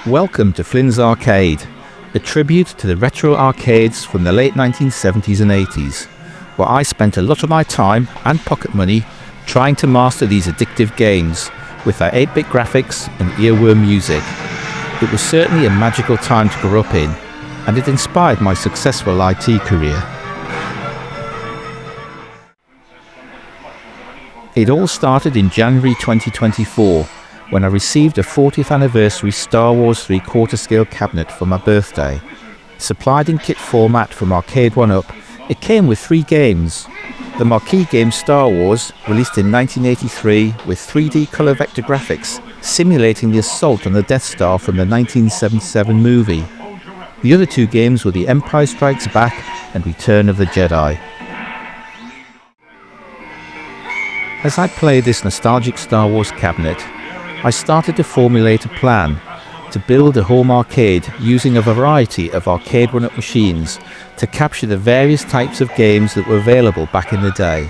Welcome to Flynn's Arcade, a tribute to the retro arcades from the late 1970s and 80s, where I spent a lot of my time and pocket money trying to master these addictive games with their 8-bit graphics and earworm music. It was certainly a magical time to grow up in, and it inspired my successful IT career. It all started in January 2024, when I received a 40th anniversary Star Wars 3/4 scale cabinet for my birthday. Supplied in kit format from Arcade1Up, it came with 3 games. The marquee game Star Wars, released in 1983 with 3D colour vector graphics, simulating the assault on the Death Star from the 1977 movie. The other 2 games were The Empire Strikes Back and Return of the Jedi. As I played this nostalgic Star Wars cabinet, I started to formulate a plan to build a home arcade using a variety of Arcade1Up machines to capture the various types of games that were available back in the day.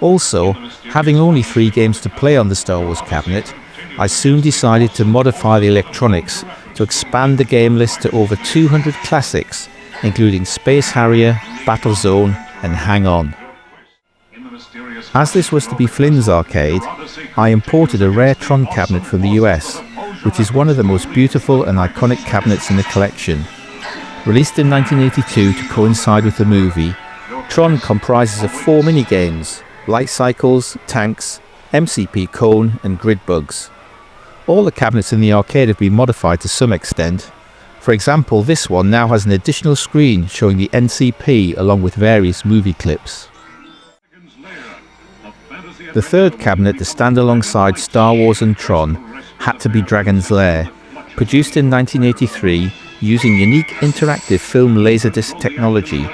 Also, having only 3 games to play on the Star Wars cabinet, I soon decided to modify the electronics to expand the game list to over 200 classics, including Space Harrier, Battlezone and Hang On. As this was to be Flynn's Arcade, I imported a rare Tron cabinet from the US, which is one of the most beautiful and iconic cabinets in the collection. Released in 1982 to coincide with the movie, Tron comprises of 4 minigames: Light Cycles, Tanks, MCP Cone and Grid Bugs. All the cabinets in the arcade have been modified to some extent. For example, this one now has an additional screen showing the NCP along with various movie clips. The third cabinet to stand alongside Star Wars and Tron had to be Dragon's Lair, produced in 1983 using unique interactive film laserdisc technology,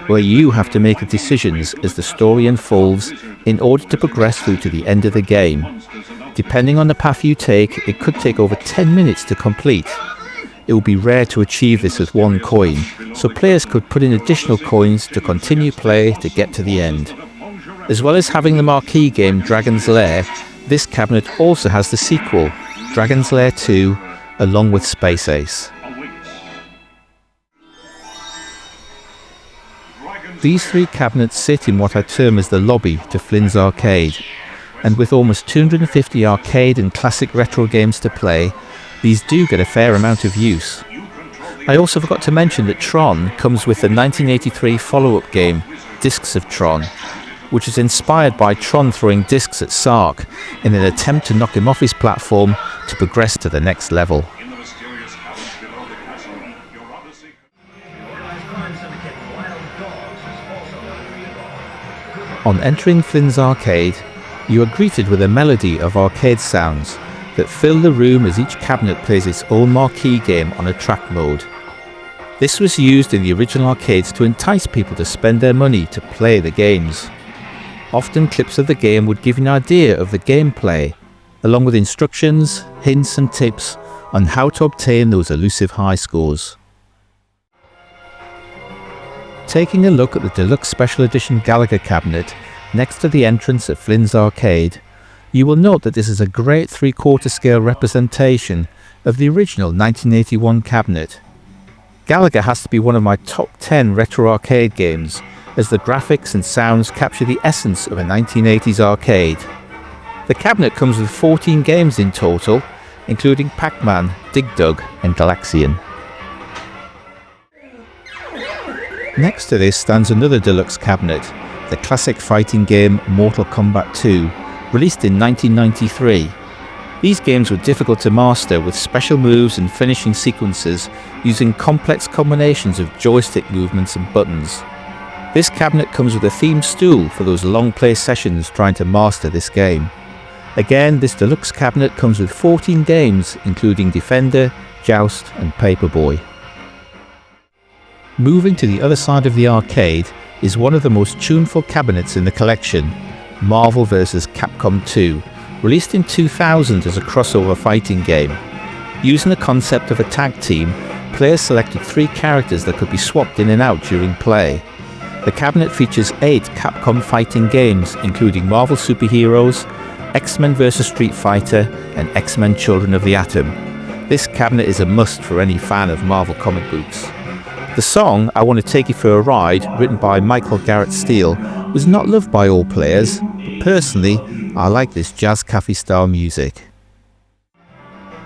where you have to make the decisions as the story unfolds in order to progress through to the end of the game. Depending on the path you take, it could take over 10 minutes to complete. It would be rare to achieve this with 1 coin, so players could put in additional coins to continue play to get to the end. As well as having the marquee game Dragon's Lair, this cabinet also has the sequel, Dragon's Lair 2, along with Space Ace. These 3 cabinets sit in what I term as the lobby to Flynn's Arcade, and with almost 250 arcade and classic retro games to play, these do get a fair amount of use. I also forgot to mention that Tron comes with the 1983 follow-up game, Discs of Tron, which is inspired by Tron throwing discs at Sark in an attempt to knock him off his platform to progress to the next level. On entering Flynn's Arcade, you are greeted with a melody of arcade sounds that fill the room as each cabinet plays its own marquee game on a track mode. This was used in the original arcades to entice people to spend their money to play the games. Often clips of the game would give you an idea of the gameplay, along with instructions, hints and tips on how to obtain those elusive high scores. Taking a look at the Deluxe Special Edition Galaga cabinet next to the entrance at Flynn's Arcade, you will note that this is a great 3/4 scale representation of the original 1981 cabinet. Galaga has to be one of my top 10 retro arcade games, as the graphics and sounds capture the essence of a 1980s arcade. The cabinet comes with 14 games in total, including Pac-Man, Dig Dug and Galaxian. Next to this stands another deluxe cabinet, the classic fighting game Mortal Kombat II, released in 1993. These games were difficult to master, with special moves and finishing sequences using complex combinations of joystick movements and buttons. This cabinet comes with a themed stool for those long play sessions trying to master this game. Again, this deluxe cabinet comes with 14 games, including Defender, Joust and Paperboy. Moving to the other side of the arcade is one of the most tuneful cabinets in the collection, Marvel vs. Capcom 2, released in 2000 as a crossover fighting game. Using the concept of a tag team, players selected 3 characters that could be swapped in and out during play. The cabinet features 8 Capcom fighting games, including Marvel Superheroes, X-Men vs Street Fighter and X-Men Children of the Atom, This cabinet is a must for any fan of Marvel comic books. The song "I Want to Take You for a Ride," written by Michael Garrett Steele, was not loved by all players, but personally, I like this jazz cafe style music.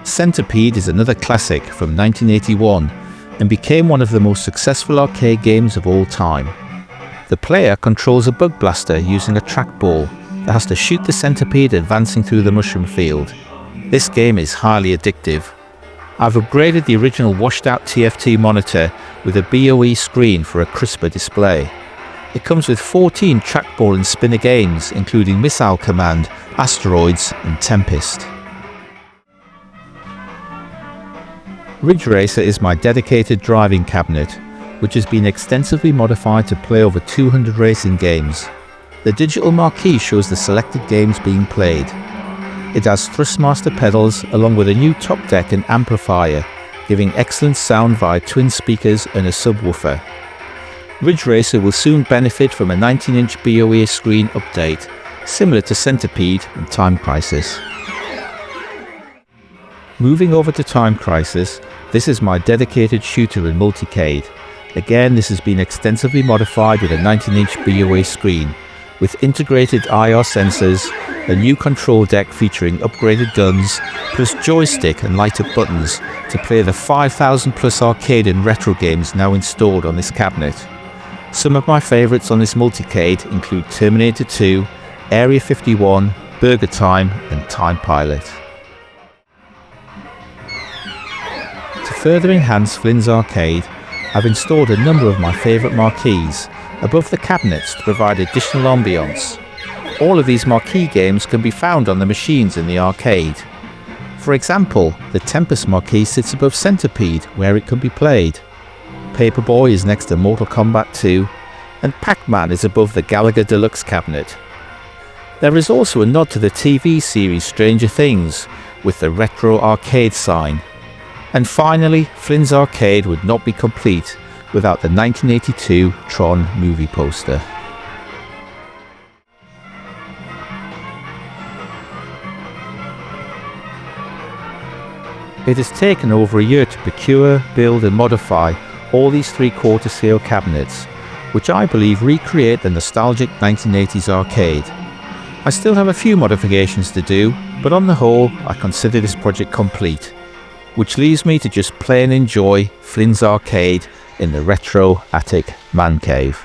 Centipede is another classic from 1981 and became one of the most successful arcade games of all time. The player controls a bug blaster using a trackball that has to shoot the centipede advancing through the mushroom field. This game is highly addictive. I've upgraded the original washed out TFT monitor with a BOE screen for a crisper display. It comes with 14 trackball and spinner games, including Missile Command, Asteroids and Tempest. Ridge Racer is my dedicated driving cabinet, which has been extensively modified to play over 200 racing games. The digital marquee shows the selected games being played. It has Thrustmaster pedals along with a new top deck and amplifier, giving excellent sound via twin speakers and a subwoofer. Ridge Racer will soon benefit from a 19-inch BOE screen update, similar to Centipede and Time Crisis. Moving over to Time Crisis, this is my dedicated shooter in multicade. Again, this has been extensively modified with a 19-inch BOA screen, with integrated IR sensors, a new control deck featuring upgraded guns, plus joystick and light-up buttons to play the 5,000 plus arcade and retro games now installed on this cabinet. Some of my favourites on this multicade include Terminator 2, Area 51, Burger Time and Time Pilot. To further enhance Flynn's arcade, I've installed a number of my favourite marquees above the cabinets to provide additional ambience. All of these marquee games can be found on the machines in the arcade. For example, the Tempest marquee sits above Centipede, where it can be played. Paperboy is next to Mortal Kombat 2, and Pac-Man is above the Galaga Deluxe cabinet. There is also a nod to the TV series Stranger Things, with the retro arcade sign. And finally, Flynn's arcade would not be complete without the 1982 Tron movie poster. It has taken over a year to procure, build and modify all these 3/4 scale cabinets, which I believe recreate the nostalgic 1980s arcade. I still have a few modifications to do, but on the whole I consider this project complete, which leaves me to just play and enjoy Flynn's arcade in the retro attic man cave.